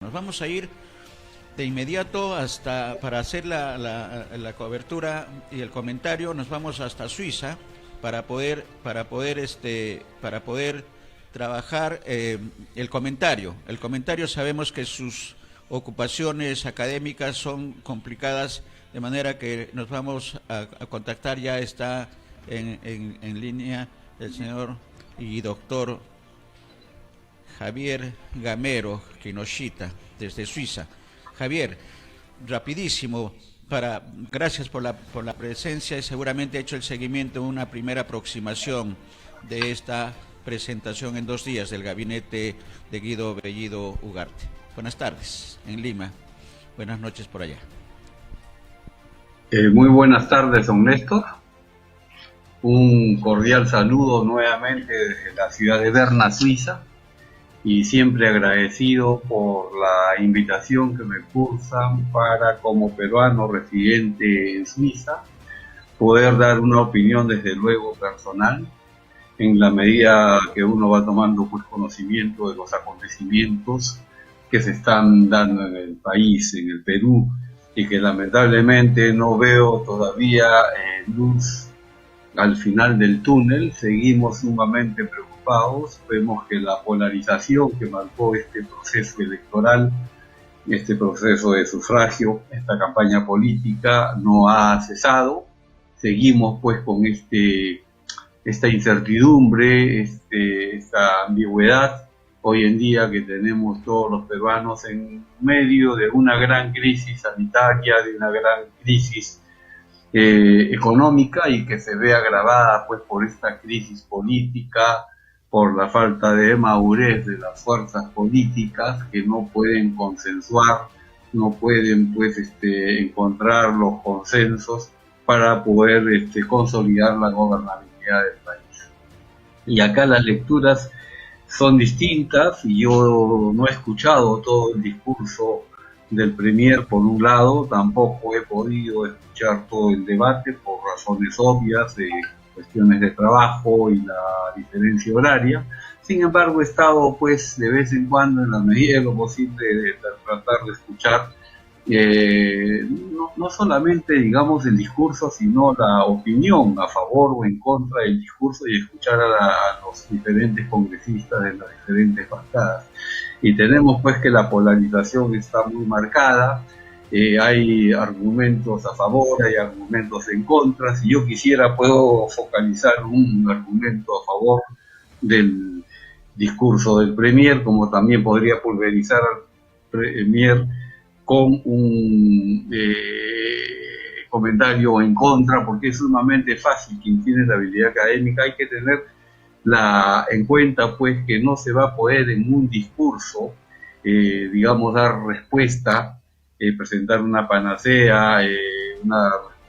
Nos vamos a ir de inmediato para hacer la cobertura y el comentario. Nos vamos hasta Suiza para poder trabajar el comentario. El comentario, sabemos que sus ocupaciones académicas son complicadas, de manera que nos vamos a contactar. Ya está en línea el señor y doctor Javier Gamero Kinoshita, desde Suiza. Javier, rapidísimo, gracias por la presencia, y seguramente ha hecho el seguimiento, una primera aproximación de esta presentación en 2 días del gabinete de Guido Bellido Ugarte. Buenas tardes en Lima, buenas noches por allá. Muy buenas tardes, don Néstor. Un cordial saludo nuevamente desde la ciudad de Berna, Suiza, y siempre agradecido por la invitación que me cursan para, como peruano residente en Suiza, poder dar una opinión desde luego personal, en la medida que uno va tomando pues conocimiento de los acontecimientos que se están dando en el país, en el Perú, y que lamentablemente no veo todavía luz al final del túnel. Seguimos sumamente preocupados. Vemos que la polarización que marcó este proceso electoral, este proceso de sufragio, esta campaña política no ha cesado. Seguimos pues con esta incertidumbre, esta ambigüedad hoy en día que tenemos todos los peruanos en medio de una gran crisis sanitaria, de una gran crisis económica, y que se ve agravada pues por esta crisis política, por la falta de madurez de las fuerzas políticas que no pueden consensuar, no pueden pues encontrar los consensos para poder consolidar la gobernabilidad del país. Y acá las lecturas son distintas, y yo no he escuchado todo el discurso del Premier por un lado, tampoco he podido escuchar todo el debate por razones obvias de cuestiones de trabajo y la diferencia horaria. Sin embargo, he estado pues de vez en cuando, en la medida de lo posible, de tratar de escuchar no solamente digamos el discurso, sino la opinión a favor o en contra del discurso, y escuchar a los diferentes congresistas de las diferentes bancadas. Y tenemos pues que la polarización está muy marcada, hay argumentos a favor, hay argumentos en contra. Si yo quisiera, puedo focalizar un argumento a favor del discurso del Premier, como también podría pulverizar al Premier con un comentario en contra, porque es sumamente fácil. Quien tiene la habilidad académica, hay que tener en cuenta pues que no se va a poder en un discurso digamos dar respuesta, presentar una panacea,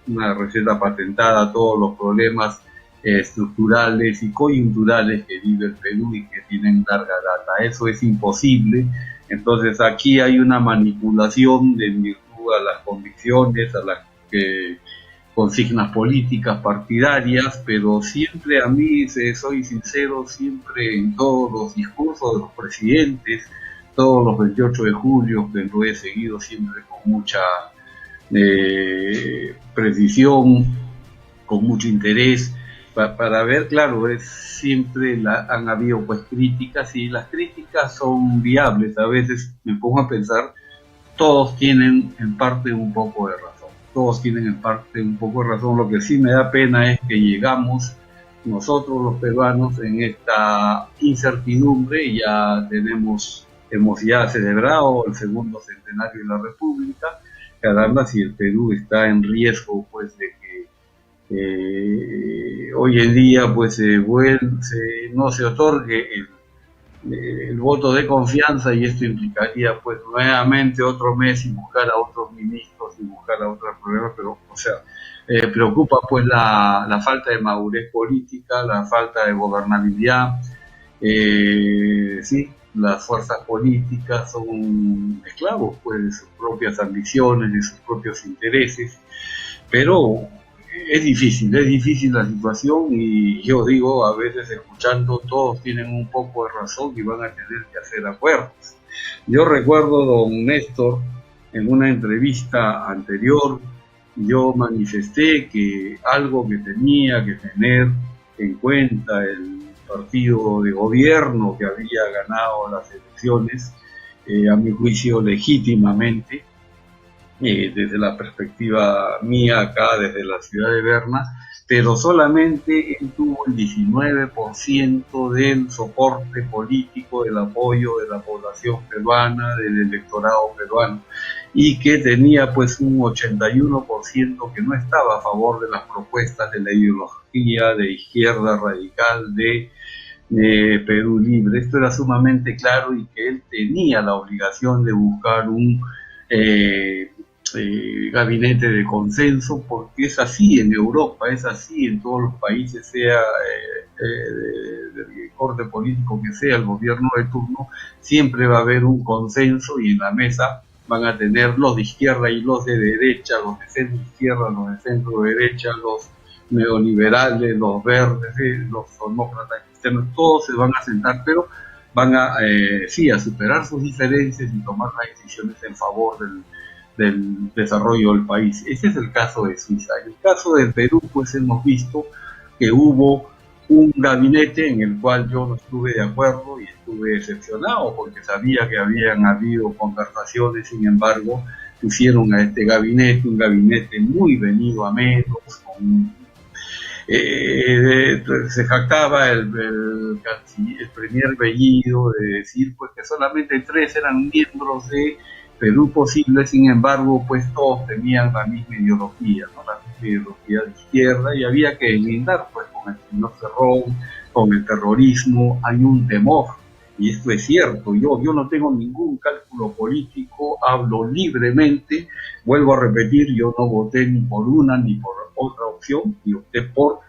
una receta patentada a todos los problemas estructurales y coyunturales que vive el Perú y que tienen larga data. Eso es imposible. Entonces aquí hay una manipulación de virtud a las convicciones, a las consignas políticas partidarias, pero siempre, a mí, soy sincero, siempre en todos los discursos de los presidentes, todos los 28 de julio, que lo he seguido siempre con mucha precisión, con mucho interés, para ver, claro, siempre han habido pues críticas, y las críticas son viables. A veces me pongo a pensar, todos tienen en parte un poco de razón. Todos tienen en parte un poco de razón. Lo que sí me da pena es que llegamos nosotros los peruanos en esta incertidumbre. Ya hemos ya celebrado el segundo centenario de la República. Caramba, si el Perú está en riesgo pues de que hoy en día pues no se otorgue el voto de confianza, y esto implicaría pues nuevamente otro mes y buscar a otros ministros y buscar a otros problemas. Pero preocupa pues la falta de madurez política, la falta de gobernabilidad. Sí, las fuerzas políticas son esclavos pues de sus propias ambiciones, de sus propios intereses, pero es difícil la situación, y yo digo, a veces escuchando, todos tienen un poco de razón y van a tener que hacer acuerdos. Yo recuerdo, don Néstor, en una entrevista anterior, yo manifesté que algo que tenía que tener en cuenta el partido de gobierno que había ganado las elecciones, a mi juicio legítimamente, desde la perspectiva mía acá, desde la ciudad de Berna, pero solamente él tuvo el 19% del soporte político, del apoyo de la población peruana, del electorado peruano, y que tenía pues un 81% que no estaba a favor de las propuestas de la ideología de izquierda radical de Perú Libre. Esto era sumamente claro y que él tenía la obligación de buscar un gabinete de consenso, porque es así en Europa, es así en todos los países, sea del corte político que sea el gobierno de turno, siempre va a haber un consenso y en la mesa van a tener los de izquierda y los de derecha, los de centro izquierda, los de centro derecha, los neoliberales, los verdes, los demócratas cristianos, todos se van a sentar, pero van a, sí, a superar sus diferencias y tomar las decisiones en favor del desarrollo del país. Ese es el caso de Suiza. En el caso del Perú, pues hemos visto que hubo un gabinete en el cual yo no estuve de acuerdo y estuve decepcionado porque sabía que habían habido conversaciones. Sin embargo, pusieron a este gabinete, un gabinete muy venido a menos, se jactaba el premier Bellido de decir pues que solamente 3 eran miembros de Perú Posible. Sin embargo, pues todos tenían la misma ideología, ¿no? La misma ideología de izquierda, y había que lindar pues con el señor Cerrón, con el terrorismo. Hay un temor, y esto es cierto. Yo no tengo ningún cálculo político, hablo libremente, vuelvo a repetir, yo no voté ni por una ni por otra opción, y opté por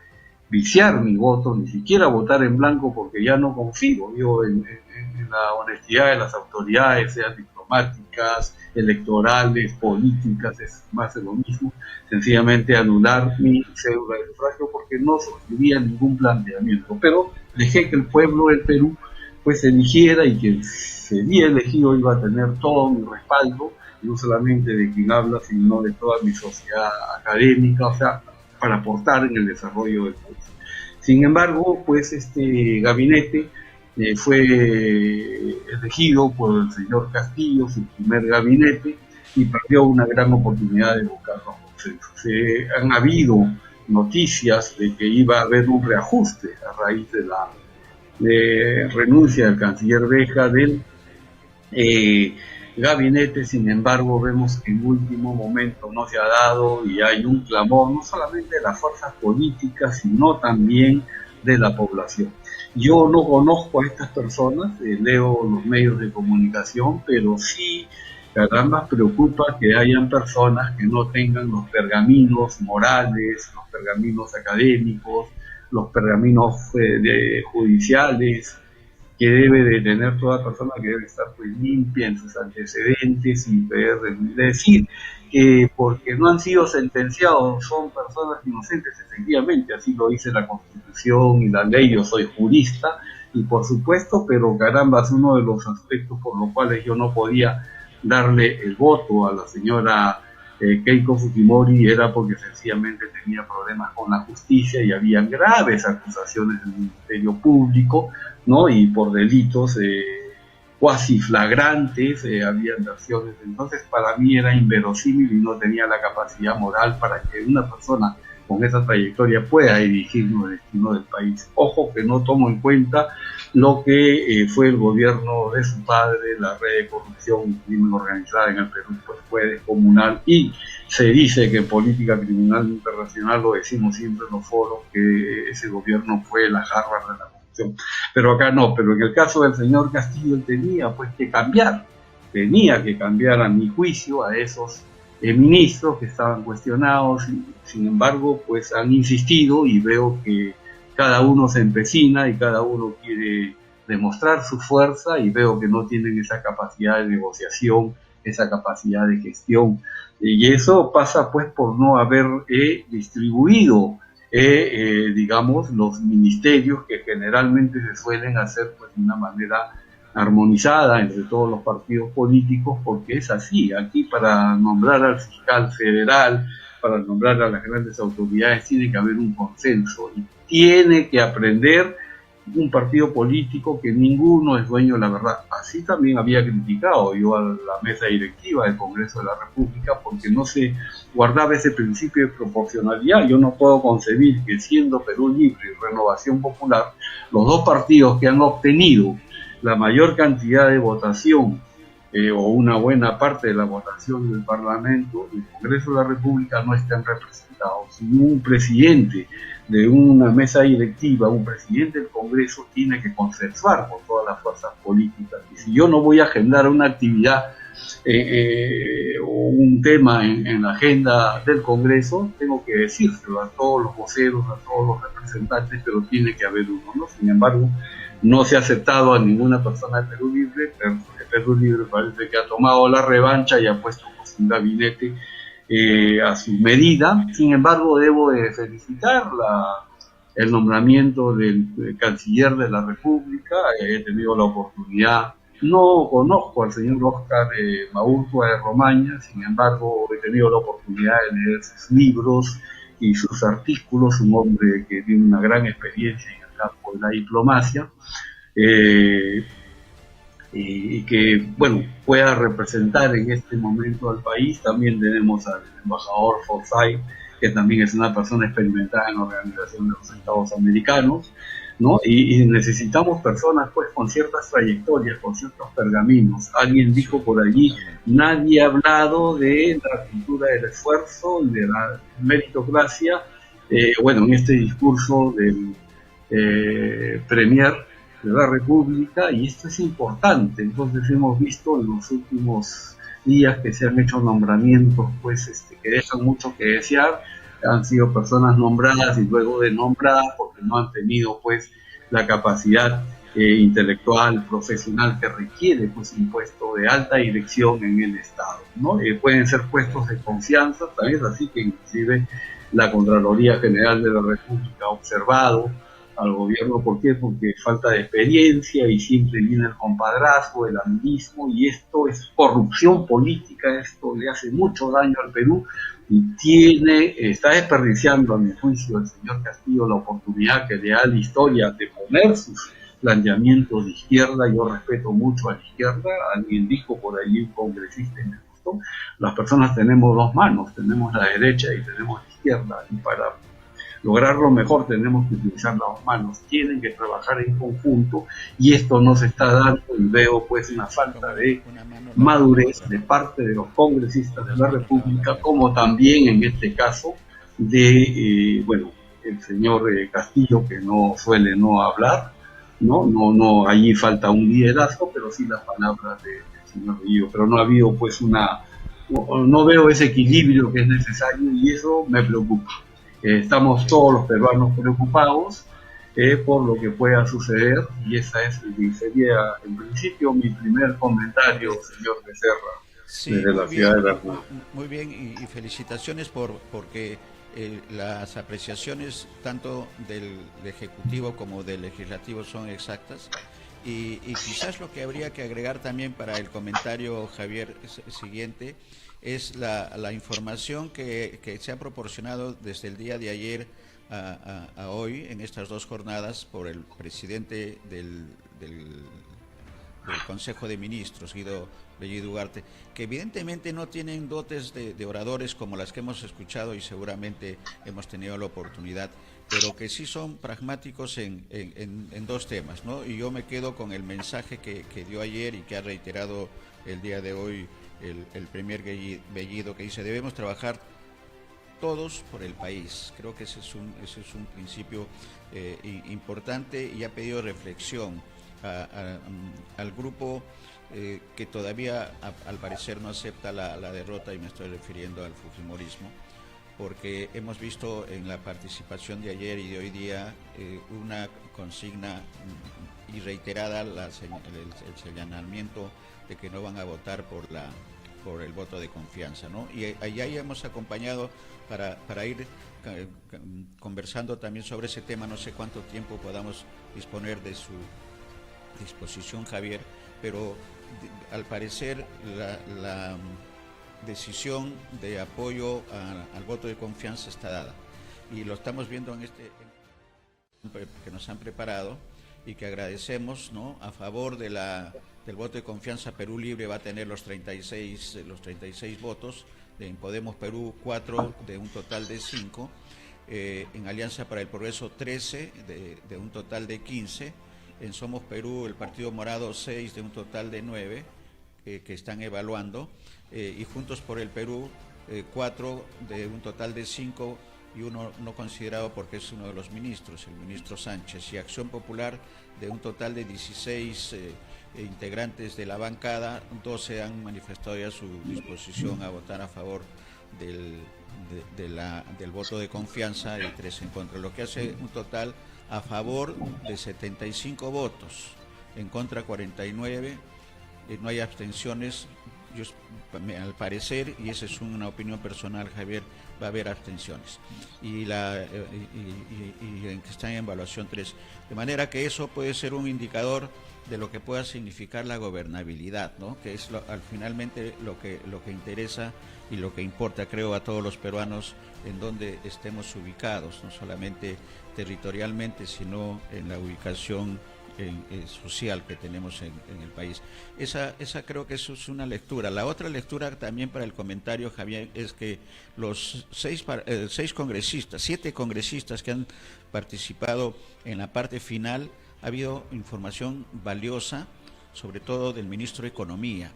viciar mi voto, ni siquiera votar en blanco, porque ya no confío yo en la honestidad de las autoridades, sean diplomáticas, electorales, políticas, es más de lo mismo. Sencillamente anular mi cédula de sufragio porque no suscribía ningún planteamiento, pero dejé que el pueblo del Perú pues eligiera, y quien sería elegido iba a tener todo mi respaldo, no solamente de quien habla, sino de toda mi sociedad académica, o sea, para aportar en el desarrollo del país. Sin embargo, pues este gabinete fue elegido por el señor Castillo, su primer gabinete, y perdió una gran oportunidad de buscar los consensos. Han habido noticias de que iba a haber un reajuste a raíz de la renuncia del canciller Beja del gabinete. Sin embargo, vemos que en último momento no se ha dado, y hay un clamor no solamente de las fuerzas políticas, sino también de la población. Yo no conozco a estas personas, leo los medios de comunicación, pero sí, caramba, preocupa que hayan personas que no tengan los pergaminos morales, los pergaminos académicos, los pergaminos judiciales, que debe de tener toda persona, que debe estar pues limpia en sus antecedentes y poder decir que porque no han sido sentenciados son personas inocentes. Efectivamente, así lo dice la Constitución y la ley. Yo soy jurista y por supuesto, pero caramba, es uno de los aspectos por los cuales yo no podía darle el voto a la señora Keiko Fujimori, era porque sencillamente tenía problemas con la justicia y había graves acusaciones del Ministerio Público, ¿no? Y por delitos cuasi flagrantes, habían versiones. Entonces para mí era inverosímil y no tenía la capacidad moral para que una persona con esa trayectoria pueda dirigirnos el destino del país. Ojo que no tomo en cuenta lo que fue el gobierno de su padre, la red de corrupción y crimen organizada en el Perú pues fue descomunal, y se dice que en política criminal internacional, lo decimos siempre en los foros, que ese gobierno fue la Harvard de la corrupción. Pero acá no. Pero en el caso del señor Castillo, él tenía pues que cambiar, a mi juicio, a esos ministros que estaban cuestionados. Sin embargo, pues han insistido, y veo que cada uno se empecina y cada uno quiere demostrar su fuerza, y veo que no tienen esa capacidad de negociación, esa capacidad de gestión, y eso pasa pues por no haber distribuido digamos los ministerios, que generalmente se suelen hacer pues de una manera armonizada entre todos los partidos políticos, porque es así. Aquí para nombrar al fiscal federal, para nombrar a las grandes autoridades, tiene que haber un consenso y tiene que aprender un partido político que ninguno es dueño de la verdad. Así también había criticado yo a la mesa directiva del Congreso de la República porque no se guardaba ese principio de proporcionalidad. Yo no puedo concebir que siendo Perú Libre y Renovación Popular, los dos partidos que han obtenido la mayor cantidad de votación o una buena parte de la votación del Parlamento, el Congreso de la República, no estén representados. Si un presidente de una mesa directiva, un presidente del Congreso tiene que consensuar con todas las fuerzas políticas. Y si yo no voy a agendar una actividad o un tema en la agenda del Congreso, tengo que decírselo a todos los voceros, a todos los representantes, pero tiene que haber uno, ¿no? Sin embargo, no se ha aceptado a ninguna persona de Perú Libre, pero Perú Libre parece que ha tomado la revancha y ha puesto pues, un gabinete a su medida. Sin embargo, debo de felicitar el nombramiento del canciller de la República. He tenido la oportunidad, no conozco al señor Oscar Maurtua de Romaña, sin embargo, he tenido la oportunidad de leer sus libros y sus artículos, un hombre que tiene una gran experiencia en el campo de la diplomacia. Y que, bueno, pueda representar en este momento al país. También tenemos al embajador Forsyth, que también es una persona experimentada en la Organización de los Estados Americanos, ¿no? Y necesitamos personas, pues, con ciertas trayectorias, con ciertos pergaminos. Alguien dijo por allí, nadie ha hablado de la cultura del esfuerzo y de la meritocracia, bueno, en este discurso del Premier de la República, y esto es importante. Entonces hemos visto en los últimos días que se han hecho nombramientos pues que dejan mucho que desear. Han sido personas nombradas y luego de nombradas porque no han tenido pues la capacidad intelectual, profesional que requiere pues un puesto de alta dirección en el Estado, ¿no? Pueden ser puestos de confianza, también es así que inclusive la Contraloría General de la República ha observado al gobierno. ¿Por qué? Porque falta de experiencia y siempre viene el compadrazgo, el amiguismo, y esto es corrupción política. Esto le hace mucho daño al Perú y está desperdiciando, a mi juicio, el señor Castillo la oportunidad que le da la historia de poner sus planteamientos de izquierda. Yo respeto mucho a la izquierda. Alguien dijo por allí, un congresista, y me gustó, las personas tenemos dos manos, tenemos la derecha y tenemos la izquierda, y para lograrlo mejor tenemos que utilizar las dos manos. Tienen que trabajar en conjunto y esto no se está dando, y veo pues una falta de madurez de parte de los congresistas de la República, como también en este caso de bueno, el señor Castillo, que no suele no hablar, no allí falta un liderazgo, pero sí las palabras del señor Río, pero no ha habido pues no veo ese equilibrio que es necesario, y eso me preocupa. Estamos todos los peruanos preocupados por lo que pueda suceder, y esa sería en principio mi primer comentario, señor Becerra, sí, desde la ciudad de la República. Muy bien, y felicitaciones porque las apreciaciones tanto del Ejecutivo como del Legislativo son exactas. Y quizás lo que habría que agregar también para el comentario, Javier, siguiente, es la información que se ha proporcionado desde el día de ayer a hoy, en estas dos jornadas, por el presidente del Consejo de Ministros, Guido Bellido Ugarte, que evidentemente no tienen dotes de oradores como las que hemos escuchado y seguramente hemos tenido la oportunidad, pero que sí son pragmáticos en dos temas, ¿no? Y yo me quedo con el mensaje que dio ayer y que ha reiterado el día de hoy el Premier Bellido, que dice: debemos trabajar todos por el país. Creo que ese es un principio importante, y ha pedido reflexión al grupo que todavía al parecer no acepta la derrota, y me estoy refiriendo al fujimorismo, porque hemos visto en la participación de ayer y de hoy día una consigna y reiterada el señalamiento de que no van a votar por el voto de confianza, ¿no? Y allá hemos acompañado para ir conversando también sobre ese tema. No sé cuánto tiempo podamos disponer de su disposición, Javier, pero al parecer la decisión de apoyo al voto de confianza está dada. Y lo estamos viendo en que nos han preparado y que agradecemos, ¿no? A favor del voto de confianza. Perú Libre va a tener los 36 votos, en Podemos Perú 4 de un total de 5, en Alianza para el Progreso 13 de un total de 15, en Somos Perú el Partido Morado 6 de un total de 9 que están evaluando, y Juntos por el Perú 4 de un total de 5 y uno no considerado porque es uno de los ministros, el ministro Sánchez, y Acción Popular de un total de 16 integrantes de la bancada, 12 han manifestado ya su disposición a votar a favor del voto de confianza y 3 en contra, lo que hace un total a favor de 75 votos, en contra 49, no hay abstenciones. Al parecer, y esa es una opinión personal, Javier, va a haber abstenciones y que están en evaluación 3, de manera que eso puede ser un indicador de lo que pueda significar la gobernabilidad, ¿no? Que es finalmente lo que interesa y lo que importa, creo, a todos los peruanos en donde estemos ubicados, no solamente territorialmente, sino en la ubicación social que tenemos en el país. Esa creo que eso es una lectura. La otra lectura también para el comentario, Javier, es que los 7 congresistas que han participado en la parte final, ha habido información valiosa, sobre todo del ministro de Economía.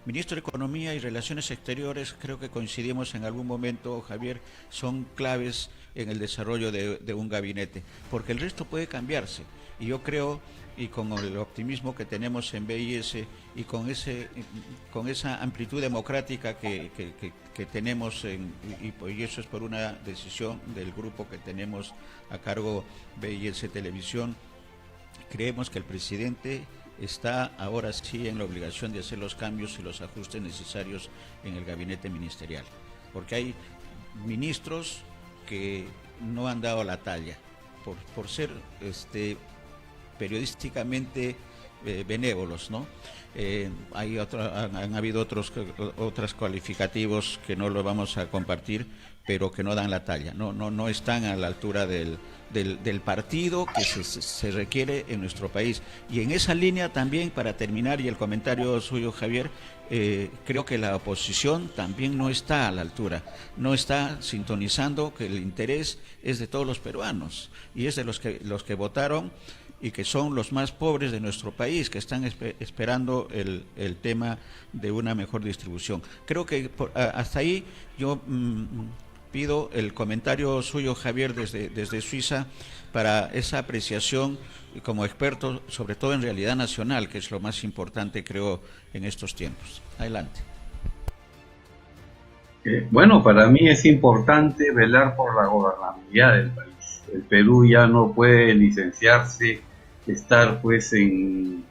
Ministro de Economía y Relaciones Exteriores, creo que coincidimos en algún momento, Javier, son claves en el desarrollo de un gabinete, porque el resto puede cambiarse. Y yo creo, y con el optimismo que tenemos en BIS y con esa amplitud democrática que tenemos, y eso es por una decisión del grupo que tenemos a cargo BIS Televisión, creemos que el presidente está ahora sí en la obligación de hacer los cambios y los ajustes necesarios en el gabinete ministerial, porque hay ministros que no han dado la talla por ser periodísticamente benévolos, ¿no? Han habido otros calificativos que no lo vamos a compartir, pero que no dan la talla, no están a la altura del partido que se requiere en nuestro país. Y en esa línea también, para terminar, y el comentario suyo, Javier, creo que la oposición también no está a la altura, no está sintonizando que el interés es de todos los peruanos y es de los que votaron y que son los más pobres de nuestro país, que están esperando el tema de una mejor distribución. Creo que hasta ahí yo pido el comentario suyo, Javier, desde Suiza, para esa apreciación como experto, sobre todo en realidad nacional, que es lo más importante, creo, en estos tiempos. Adelante. Bueno, para mí es importante velar por la gobernabilidad del país. El Perú ya no puede licenciarse, estar pues en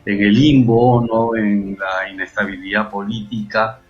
el limbo, ¿no? En la inestabilidad política.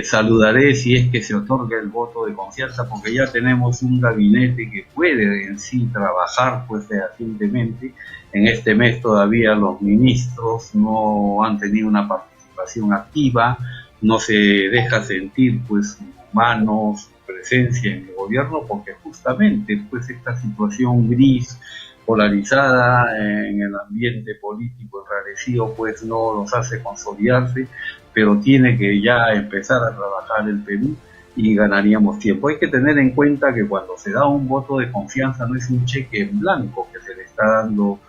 Saludaré si es que se otorga el voto de confianza, porque ya tenemos un gabinete que puede en sí trabajar pues fehacientemente. En este mes todavía los ministros no han tenido una participación activa, no se deja sentir pues manos, presencia en el gobierno, porque justamente pues esta situación gris, polarizada en el ambiente político enrarecido, pues no los hace consolidarse, pero tiene que ya empezar a trabajar el Perú y ganaríamos tiempo. Hay que tener en cuenta que cuando se da un voto de confianza no es un cheque en blanco que se le está dando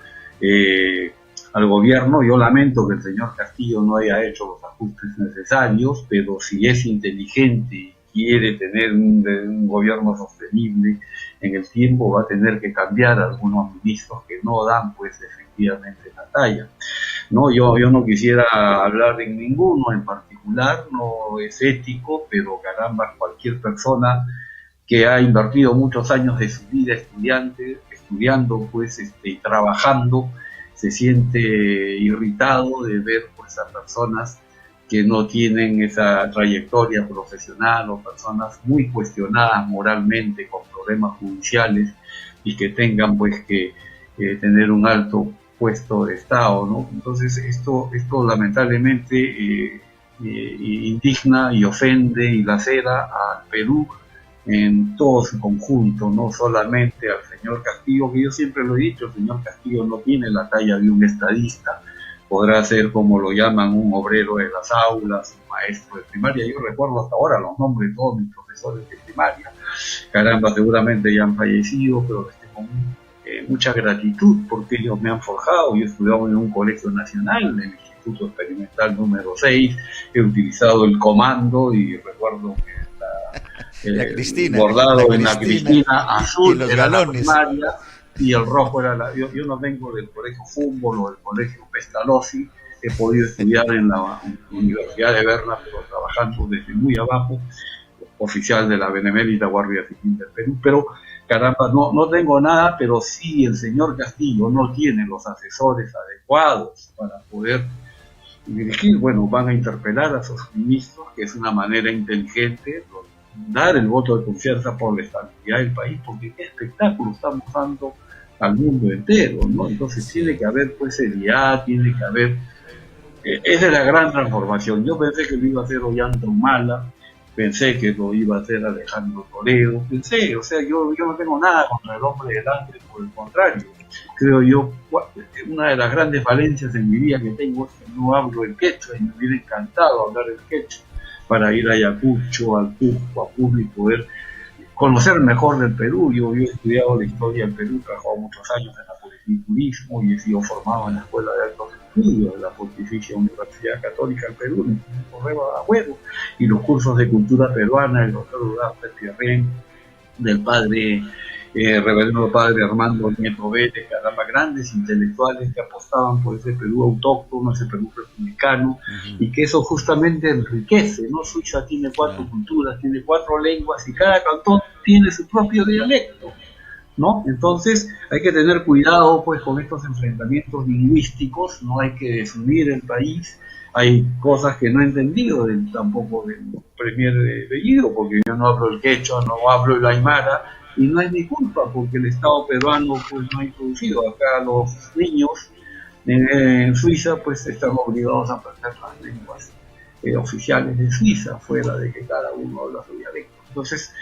al gobierno. Yo lamento que el señor Castillo no haya hecho los ajustes necesarios, pero si es inteligente y quiere tener un gobierno sostenible en el tiempo, va a tener que cambiar a algunos ministros que no dan pues efectivamente la talla. No, yo no quisiera hablar de ninguno en particular, no es ético, pero caramba, cualquier persona que ha invertido muchos años de su vida estudiando pues y trabajando, se siente irritado de ver pues a personas que no tienen esa trayectoria profesional, o personas muy cuestionadas moralmente con problemas judiciales y que tengan pues que tener un alto puesto de Estado, ¿no? Entonces esto lamentablemente indigna y ofende y lacera al Perú en todo su conjunto, no solamente al señor Castillo, que yo siempre lo he dicho, el señor Castillo no tiene la talla de un estadista, podrá ser como lo llaman un obrero de las aulas, un maestro de primaria. Yo recuerdo hasta ahora los nombres de todos mis profesores de primaria, caramba, seguramente ya han fallecido, pero les tengo mucha gratitud porque ellos me han forjado. Yo estudiaba en un colegio nacional, en el Instituto Experimental número 6, he utilizado el comando y recuerdo que la Cristina, bordado en la Cristina azul y los era galones. la primaria y el rojo era yo no vengo del colegio Fútbol o del colegio Pestalozzi, he podido estudiar en la Universidad de Berna, pero trabajando desde muy abajo, oficial de la Benemérita Guardia Civil del Perú, pero caramba, no tengo nada, pero sí el señor Castillo no tiene los asesores adecuados para poder dirigir. Bueno, van a interpelar a sus ministros, que es una manera inteligente, dar el voto de confianza por la estabilidad del país, porque qué espectáculo estamos dando al mundo entero, ¿no? Entonces tiene que haber pues seriedad, tiene que haber esa es la gran transformación. Yo pensé que lo iba a hacer Ollanta Humala, pensé que lo iba a hacer Alejandro Toledo, pensé, o sea, yo no tengo nada contra el hombre del hambre, por el contrario, creo yo, una de las grandes falencias en mi vida que tengo es que no hablo el quechua, y me hubiera encantado hablar el quechua para ir a Ayacucho, al Cusco, a Puno y poder conocer mejor del Perú. Yo he estudiado la historia del Perú, he trabajado muchos años en la polititurismo y he sido formado en la Escuela de Altos Estudios de la Pontificia Universidad Católica del Perú, en el Correo de Agüero, y los cursos de cultura peruana del doctor Ugarte Pierren, del padre reverendo padre Armando Nieto Vélez, caramba, grandes intelectuales que apostaban por ese Perú autóctono, ese Perú republicano, y que eso justamente enriquece, ¿no? Suiza tiene 4 culturas, tiene 4 lenguas y cada cantón tiene su propio dialecto, ¿no? Entonces hay que tener cuidado pues con estos enfrentamientos lingüísticos, no hay que desunir el país. Hay cosas que no he entendido tampoco del premier Bellido, porque yo no hablo el quechua, no hablo el aymara, y no es mi culpa porque el Estado peruano pues no ha introducido. Acá los niños en Suiza pues están obligados a aprender las lenguas oficiales de Suiza, fuera de que cada uno habla su dialecto. Entonces,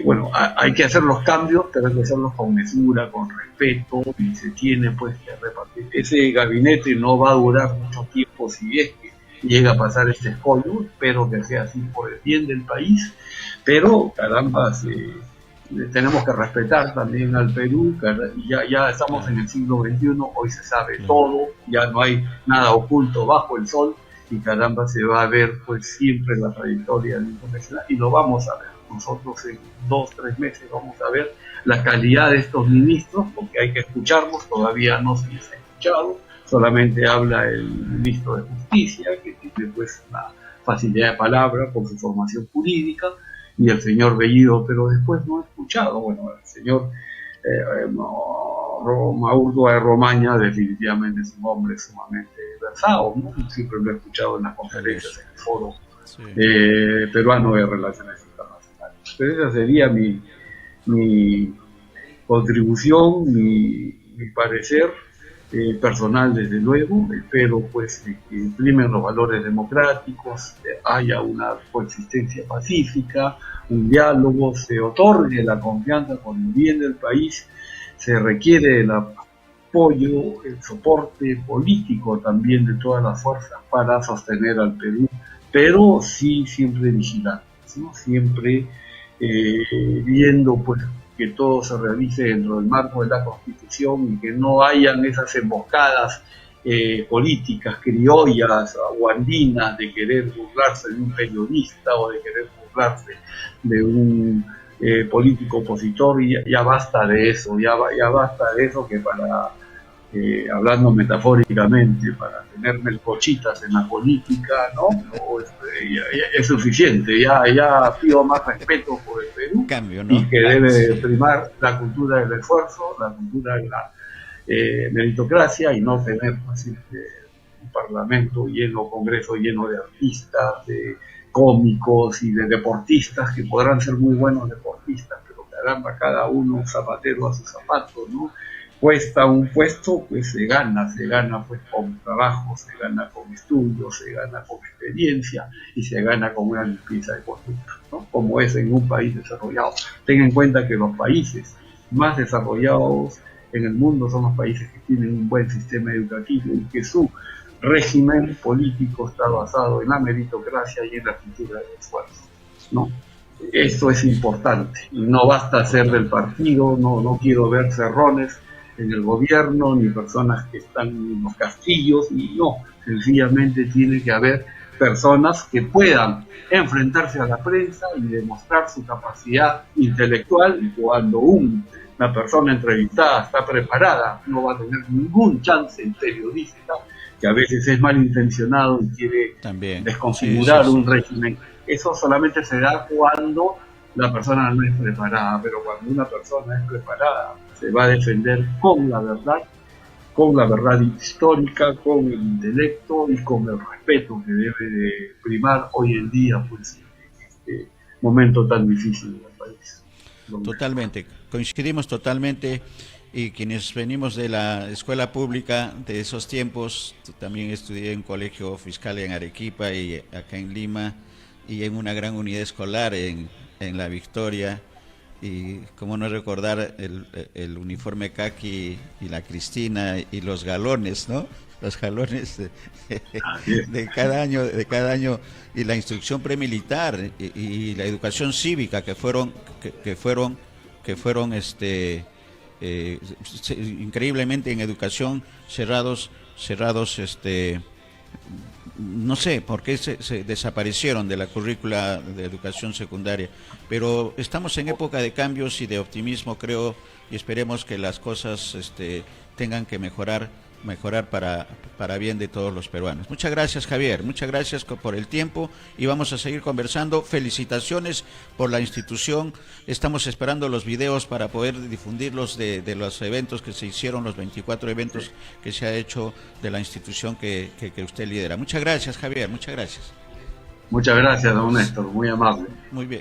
bueno, hay que hacer los cambios, pero hay que hacerlos con mesura, con respeto, y se tiene pues que repartir. Ese gabinete no va a durar mucho tiempo si es que llega a pasar este escollo, espero que sea así por el bien del país, pero caramba, tenemos que respetar también al Perú, ya estamos en el siglo XXI, hoy se sabe todo, ya no hay nada oculto bajo el sol, y caramba, se va a ver pues siempre la trayectoria del profesional, y lo vamos a ver. Nosotros en 2-3 meses vamos a ver la calidad de estos ministros, porque hay que escucharlos, todavía no se les ha escuchado, solamente habla el ministro de Justicia, que tiene pues una facilidad de palabra por su formación jurídica, y el señor Bellido, pero después no he escuchado. Bueno, el señor Maurto de Romaña definitivamente es un hombre sumamente versado, ¿no? Siempre lo he escuchado en las conferencias, en el foro peruano de Relaciones Internacionales. Entonces esa sería mi contribución, mi parecer personal, desde luego. Espero pues que imprimen los valores democráticos, haya una coexistencia pacífica, un diálogo, se otorgue la confianza con el bien del país, se requiere el apoyo, el soporte político también de todas las fuerzas para sostener al Perú, pero sí siempre vigilantes, ¿no? Siempre viendo pues que todo se realice dentro del marco de la Constitución y que no hayan esas emboscadas políticas criollas o andinas de querer burlarse de un periodista o de querer burlarse de un político opositor. Y ya basta de eso, ya basta de eso, que para, hablando metafóricamente, para tener melcochitas en la política, ¿no? Es suficiente, ya pido más respeto por el Perú, ¿no? Y que debe primar la cultura del esfuerzo, la cultura de la meritocracia, y no tener pues, un parlamento lleno, congreso lleno de artistas, de cómicos y de deportistas, que podrán ser muy buenos deportistas, pero caramba, cada uno zapatero a sus zapatos, ¿no? cuesta un puesto, pues se gana pues con trabajo, se gana con estudios, se gana con experiencia y se gana con una limpieza de conducta, ¿no? Como es en un país desarrollado. Ten en cuenta que los países más desarrollados en el mundo son los países que tienen un buen sistema educativo y que su régimen político está basado en la meritocracia y en la cultura del esfuerzo, ¿no? Esto es importante y no basta ser del partido, no quiero ver cerrones en el gobierno ni personas que están en los castillos, y no, sencillamente tiene que haber personas que puedan enfrentarse a la prensa y demostrar su capacidad intelectual, y cuando una persona entrevistada está preparada, no va a tener ningún chance el periodista, que a veces es malintencionado y quiere también desconfigurar un régimen. Eso solamente se da cuando la persona no es preparada, pero cuando una persona es preparada, se va a defender con la verdad histórica, con el intelecto y con el respeto que debe de primar hoy en día, pues, en este momento tan difícil del país. Totalmente, coincidimos totalmente, y quienes venimos de la escuela pública de esos tiempos, también estudié en colegio fiscal en Arequipa y acá en Lima, y en una gran unidad escolar en La Victoria, y cómo no recordar el uniforme caqui y la Cristina y los galones, ¿no? Los galones de cada año, y la instrucción premilitar y la educación cívica que fueron increíblemente en educación cerrados, no sé por qué se desaparecieron de la currícula de educación secundaria, pero estamos en época de cambios y de optimismo, creo, y esperemos que las cosas tengan que mejorar para bien de todos los peruanos. Muchas gracias, Javier, muchas gracias por el tiempo, y vamos a seguir conversando. Felicitaciones por la institución, estamos esperando los videos para poder difundirlos de los eventos que se hicieron, los 24 eventos que se ha hecho de la institución que usted lidera. Muchas gracias, Javier, muchas gracias. Muchas gracias, don Néstor, muy amable. Muy bien.